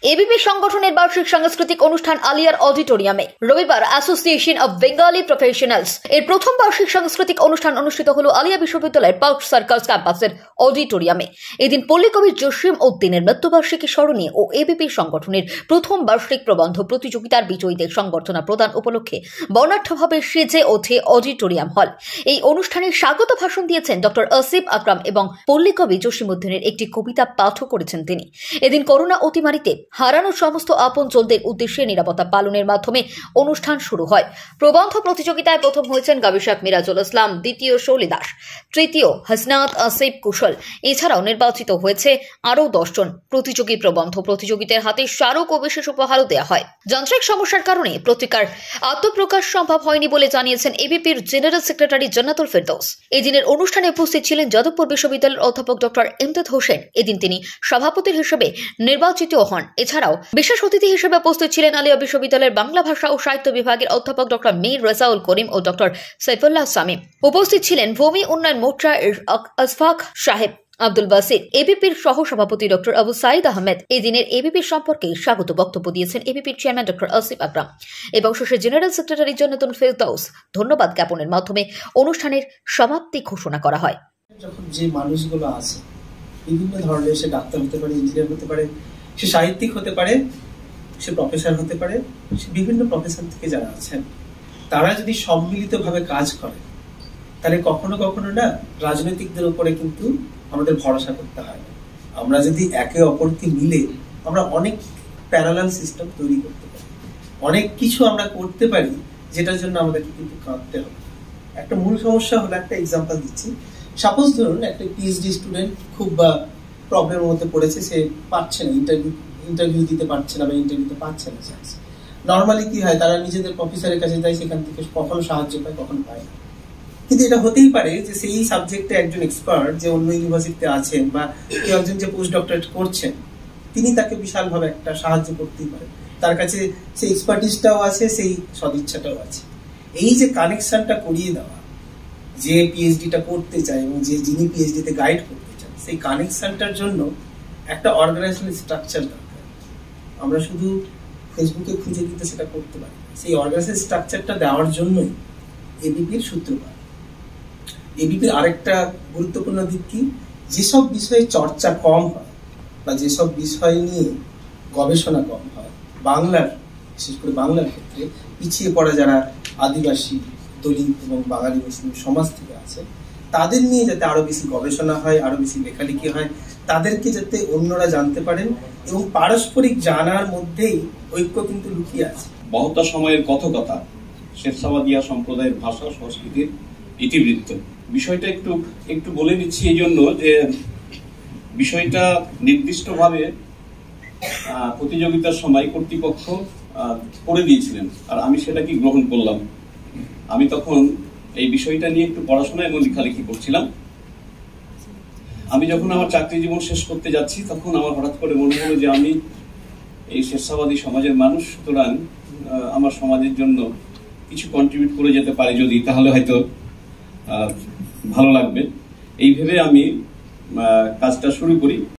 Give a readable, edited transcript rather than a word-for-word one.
ABP সংগঠনের বার্ষিক সাংস্কৃতিক অনুষ্ঠান আলিয়ার অডিটোরিয়ামে রবিবার অ্যাসোসিয়েশন অব বেঙ্গলি প্রফেশনালস এর প্রথম বার্ষিক সাংস্কৃতিক অনুষ্ঠান অনুষ্ঠিত হলো আলিয়া বিশ্ববিদ্যালয়ের পার্ক সার্কাস ক্যাম্পাসের অডিটোরিয়ামে। এদিন পল্লীকবি জসিম উদ্দিনের মৃত্যুবার্ষিকী স্মরণে ও এবিপি সংগঠনের প্রথম বার্ষিক প্রবন্ধ প্রতিযোগিতার বিজয়ীদের সংবর্ধনা প্রদান উপলক্ষে বর্ণাঢ্যভাবে সেজে ওঠে অডিটোরিয়াম হল। এই অনুষ্ঠানে স্বাগত ভাষণ দিয়েছেন ডক্টর আসিফ আকরাম এবং পল্লীকবি জসিম উদ্দিনের একটি কবিতা পাঠও করেছেন তিনি। এদিন করোনা অতিমারিতে হারানো সমস্ত আপনজনদের উদ্দেশ্যে নিরাপত্তা পালনের মাধ্যমে অনুষ্ঠান শুরু হয়। প্রবন্ধ প্রতিযোগিতায় প্রথম হয়েছেন গবেষক মিরাজুল ইসলাম, দ্বিতীয় শৌলি দাস, তৃতীয় হাসনাত আসিফ কুশল। এছাড়াও নির্বাচিত হয়েছে আরও 10 জন প্রতিযোগী। প্রবন্ধ প্রতিযোগিতার হাতে স্মারক ও বিশেষ উপহারও দেওয়া হয়। যান্ত্রিক সমস্যার কারণে পত্রিকার আত্মপ্রকাশ সম্ভব হয়নি বলে জানিয়েছেন এবিপির জেনারেল সেক্রেটারি জান্নাতুল ফেরদৌস। এদিনের অনুষ্ঠানে উপস্থিত ছিলেন যাদবপুর বিশ্ববিদ্যালয়ের অধ্যাপক ডক্টর ইমদাদ হোসেন। এদিন তিনি সভাপতি হিসেবে নির্বাচিত হন। এছাড়াও বিশেষ অতিথি হিসেবে উপস্থিত ছিলেন আলিয়া বিশ্ববিদ্যালয়ের বাংলা ভাষা ও সাহিত্য বিভাগের অধ্যাপক ডক্টর মীর রেজাউল করিম ও ডক্টর সাইফুল্লাহ সামিম। উপস্থিত ছিলেন ভূমি উন্নয়ন মোর্চা আশফাক সাহেব আব্দুল বাসির, এবিপির সহ সভাপতি ডক্টর আবু সাইদ আহমেদ। এই দিনের এবিপি সম্পর্কে স্বাগত বক্তব্য দিয়েছেন এবিপির চেয়ারম্যান ডক্টর আসিফ আকরাম এবং শেষে জেনারেল সেক্রেটারি জান্নাতুল ফেরদৌস। ধন্যবাদ জ্ঞাপনের মাধ্যমে অনুষ্ঠানের সমাপ্তি ঘোষণা করা হয়। যখন যে মানুষগুলো আছে বিভিন্ন ধরনের, সে ডাক্তার হতে পারে, ইঞ্জিনিয়ার হতে পারে, সে সাহিত্যিক হতে পারে, সে প্রফেসর হতে পারে, সে বিভিন্ন প্রফেশন থেকে যারা আছেন, তারা যদি সম্মিলিতভাবে কাজ করে তাহলে কখনো কখনো না রাজনৈতিকদের উপরে কিন্তু আমাদের ভরসা করতে হয় না। আমরা যদি একে অপরকে মিলে আমরা অনেক প্যারালাল সিস্টেম তৈরি করতে পারি, অনেক কিছু আমরা করতে পারি, যেটার জন্য আমাদেরকে কিন্তু কাঁদতে হবে। একটা মূল সমস্যা হলো, একটা এক্সাম্পল দিচ্ছি। সাপোজ ধরুন একটা পিএইচডি স্টুডেন্ট খুব প্রবলেমের মধ্যে পড়েছে, সে পাচ্ছে না, ইন্টারভিউ দিতে পারছে না বা ইন্টারভিউতে পাচ্ছে না চান্স। নর্মালি কি হয়, তারা নিজেদের প্রফেসরের কাছে যায়, সেখান থেকে কখনো সাহায্য পায়, কখনো পায় না। কিন্তু এটা হতেই পারে যে সেই সাবজেক্টে একজন এক্সপার্ট যে অন্য ইউনিভার্সিটিতে আছেন বা কেউ একজন যে পোস্ট ডক্টরেট করছেন, তিনি তাকে বিশালভাবে একটা সাহায্য করতেই পারেন। তার কাছে সেই এক্সপার্টিসটাও আছে, সেই সদিচ্ছাটাও আছে। এই যে কানেকশনটা করিয়ে দেওয়া, যে পিএইচডিটা করতে চায় এবং যিনি পিএইচডিতে গাইড করতে চান, সেই কানেকশনটার জন্য একটা অর্গানাইজেশনাল স্ট্রাকচার দরকার। আমরা শুধু ফেসবুকে খুঁজে দিতে সেটা করতে পারি। সেই অর্গানাইজেশনাল স্ট্রাকচারটা দেওয়ার জন্যই এবিপির সূত্রপাত। এবিপির আরেকটা গুরুত্বপূর্ণ দিক কি, যেসব বিষয়ে চর্চা কম হয় বা যেসব বিষয় নিয়ে গবেষণা কম হয়, বাংলার, বিশেষ করে বাংলার ক্ষেত্রে পিছিয়ে পড়া যারা আদিবাসী, দলিত এবং বাঙালি মুসলিম সমাজ থেকে আছে, তাদের নিয়ে যাতে আরো বেশি গবেষণা হয়, আরো বেশি লেখালেখি হয়, তাদেরকে যাতে অন্যরা জানতে পারেন এবং পারস্পরিক জানার মধ্যেই ঐক্য কিন্তু লুকিয়ে আছে। বহুতা সময়ের কথকথা শেরশাবাদিয়া সম্প্রদায়ের ভাষা সংস্কৃতির ইতিবৃত্ত। বিষয়টা একটু বলে নিচ্ছি এই জন্য যে বিষয়টা নির্দিষ্টভাবে প্রতিযোগিতার সময় কর্তৃপক্ষ করে দিয়েছিলেন, আর আমি সেটাকে গ্রহণ করলাম। আমি তখন এই বিষয়টা নিয়ে একটু পড়াশোনা এবং লেখালেখি করছিলাম। আমি যখন আমার চাকরি জীবন শেষ করতে যাচ্ছি, তখন আমার হঠাৎ করে মনে হলো যে আমি এই শেরশাবাদী সমাজের মানুষ, সুতরাং আমার সমাজের জন্য কিছু কন্ট্রিবিউট করে যেতে পারি যদি, তাহলে হয়তো ভালো লাগবে। এই ভেবে আমি কাজটা শুরু করি।